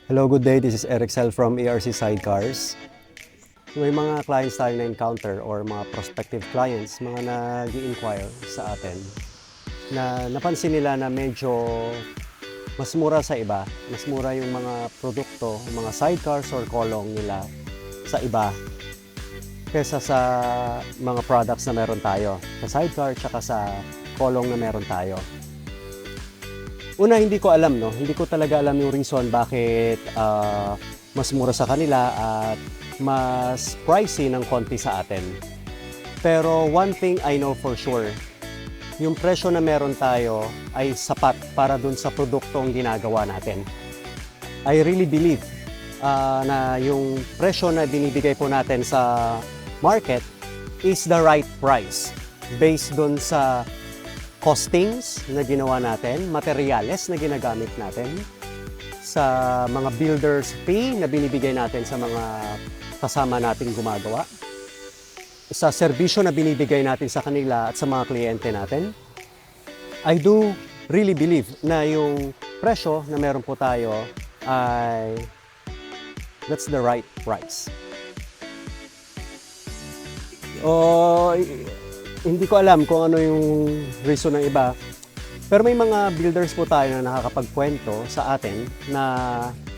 Hello, good day. This is Eric Sel from ARC Sidecars. May mga clients tayo na encounter or mga prospective clients, mga nag-i-inquire sa atin na napansin nila na medyo mas mura sa iba, mas mura yung mga produkto, mga sidecars or kolong nila sa iba kesa sa mga products na meron tayo, sa sidecar tsaka sa kolong na meron tayo. Una, hindi ko alam, no? Hindi ko talaga alam yung reason bakit mas mura sa kanila at mas pricey ng konti sa atin. Pero one thing I know for sure, yung presyo na meron tayo ay sapat para dun sa produktong ginagawa natin. I really believe na yung presyo na binibigay po natin sa market is the right price based dun sa costings na ginawa natin, materyales na ginagamit natin, sa mga builder's fee na binibigay natin sa mga kasama nating gumagawa, sa serbisyo na binibigay natin sa kanila at sa mga kliyente natin. I do really believe na yung presyo na meron po tayo ay that's the right price. Hindi ko alam kung ano yung reason ng iba. Pero may mga builders po tayo na nakakapagkwento sa atin na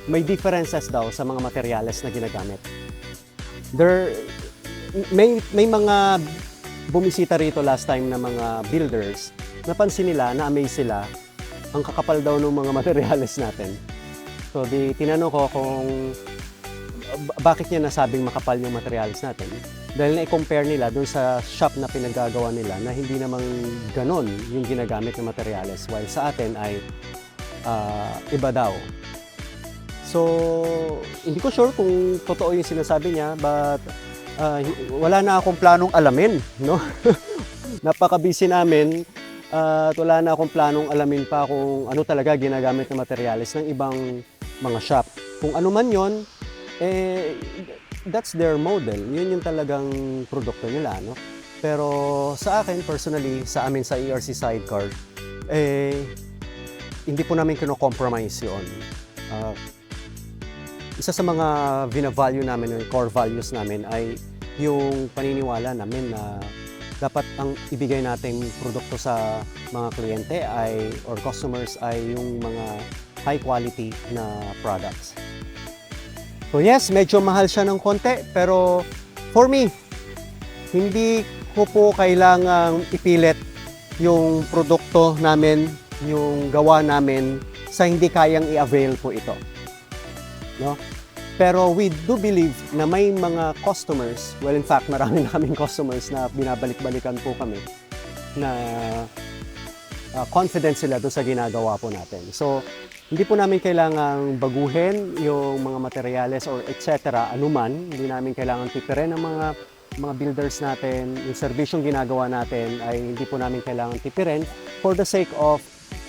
may differences daw sa mga materyales na ginagamit. May mga bumisita rito last time na mga builders, napansin nila, na-amaze sila, ang kakapal daw ng mga materyales natin. So tinanong ko kung bakit niya nasabing makapal yung materials natin. Dahil na-compare nila dun sa shop na pinagagawa nila na hindi namang ganon yung ginagamit ng materials, while sa atin ay iba daw. So, hindi ko sure kung totoo yung sinasabi niya, but wala na akong planong alamin, no? Napaka-busy namin at wala na akong planong alamin pa kung ano talaga ginagamit ng materials ng ibang mga shop. Kung ano man yon, that's their model. Yun yung talagang produkto nila, no? Pero sa akin, personally, sa amin sa ARC Sidecar, hindi po namin kino-compromise yun. Isa sa mga vina-value namin, core values namin, ay yung paniniwala namin na dapat ang ibigay nating produkto sa mga kliyente ay, or customers ay yung mga high quality na products. So yes, medyo mahal siya ng konti, pero for me, hindi ko po kailangang ipilit yung produkto namin, yung gawa namin sa hindi kayang i-avail po ito. No? Pero we do believe na may mga customers, well in fact marami na kaming customers na binabalik-balikan po kami na confident sila doon sa ginagawa po natin. So, hindi po namin kailangang baguhin yung mga materyales or etc. anuman. Hindi namin kailangan tipirin ang mga builders natin. Yung serbisyong ginagawa natin ay hindi po namin kailangan tipirin for the sake of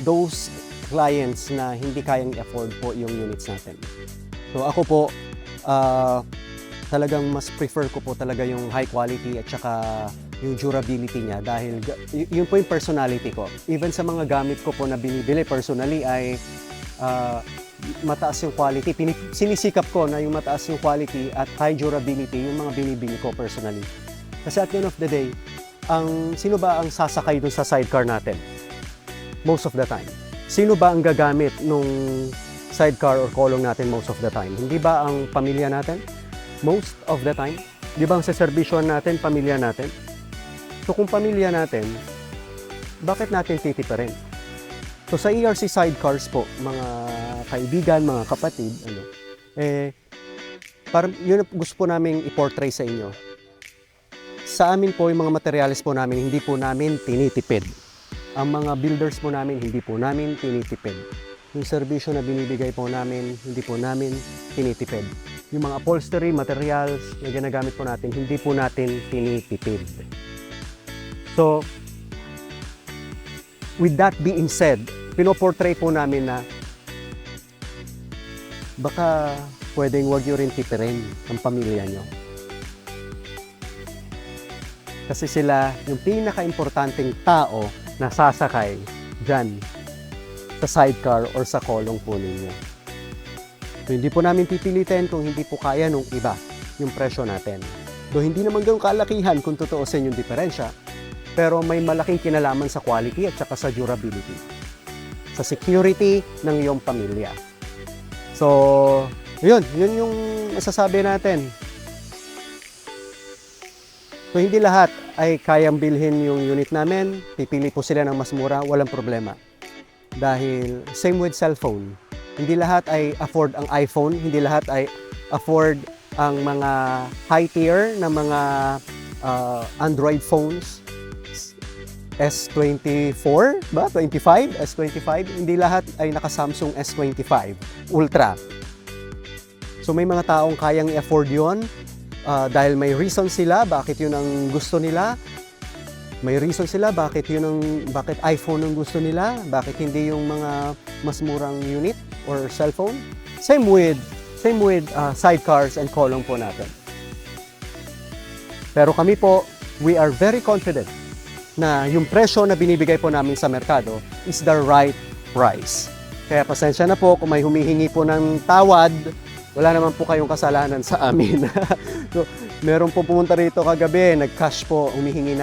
those clients na hindi kayang afford po yung units natin. So ako po, talagang mas prefer ko po talaga yung high quality at saka yung durability niya dahil yun po yung personality ko. Even sa mga gamit ko po na binibili personally ay mataas yung quality. Sinisikap ko na yung mataas yung quality at high durability yung mga binibili ko personally. Kasi at the end of the day, sino ba ang sasakay dun sa sidecar natin? Most of the time. Sino ba ang gagamit nung sidecar or kolong natin most of the time? Hindi ba ang pamilya natin? Most of the time. Di ba ang saserbisyon natin, pamilya natin? So kung pamilya natin, bakit natin titiparin? So sa ARC Sidecars po, mga kaibigan, mga kapatid, parang yun gusto po namin i-portray sa inyo. Sa amin po, yung mga materials po namin, hindi po namin tinitipid. Ang mga builders po namin, hindi po namin tinitipid. Yung serbisyo na binibigay po namin, hindi po namin tinitipid. Yung mga upholstery, materials na ginagamit po natin, hindi po natin tinitipid. So, with that being said, pinoportray po namin na baka pwedeng wag nyo rin tipirin ang pamilya nyo. Kasi sila yung pinaka-importanting tao na sasakay dyan sa sidecar or sa kolong po ninyo. So, hindi po namin pipilitin kung hindi po kaya nung iba yung presyo natin. Do hindi naman ganun kalakihan kung tutuusin yung diferensya, pero may malaking kinalaman sa quality at saka sa durability, sa security ng iyong pamilya. So, yun yung masasabi natin. So, hindi lahat ay kayang bilhin yung unit namin. Pipili po sila ng mas mura, walang problema. Dahil same with cellphone. Hindi lahat ay afford ang iPhone, hindi lahat ay afford ang mga high tier na mga Android phones. S24 ba? 25? S25? Hindi lahat ay naka-Samsung S25 Ultra. So may mga taong kayang i-afford yun dahil may reason sila bakit yun ang gusto nila. May reason sila bakit iPhone ang gusto nila, bakit hindi yung mga mas murang unit or cellphone. Same with sidecars and column po natin. Pero kami po, we are very confident na yung presyo na binibigay po namin sa merkado is the right price. Kaya pasensya na po kung may humihingi po ng tawad, wala naman po kayong kasalanan sa amin. So, meron po pumunta rito kagabi, nag-cash po, humihingi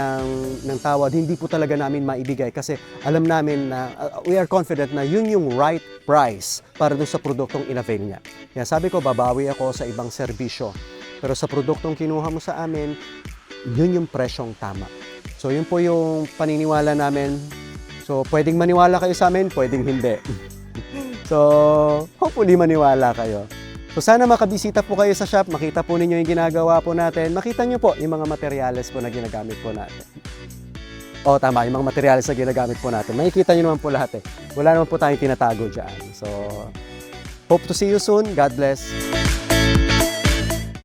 ng tawad. Hindi po talaga namin maibigay kasi alam namin na we are confident na yun yung right price para doon sa produktong in-avail niya. Kaya sabi ko, babawi ako sa ibang serbisyo. Pero sa produktong kinuha mo sa amin, yun yung presyong tama. So, yun po yung paniniwala namin. So, pwedeng maniwala kayo sa amin, pwedeng hindi. So, hopefully maniwala kayo. So sana makabisita po kayo sa shop, makita po ninyo yung ginagawa po natin, makita nyo po yung mga materyales po na ginagamit po natin. O tama, yung mga materyales na ginagamit po natin. Makikita nyo naman po lahat eh. Wala naman po tayong tinatago dyan. So, hope to see you soon. God bless.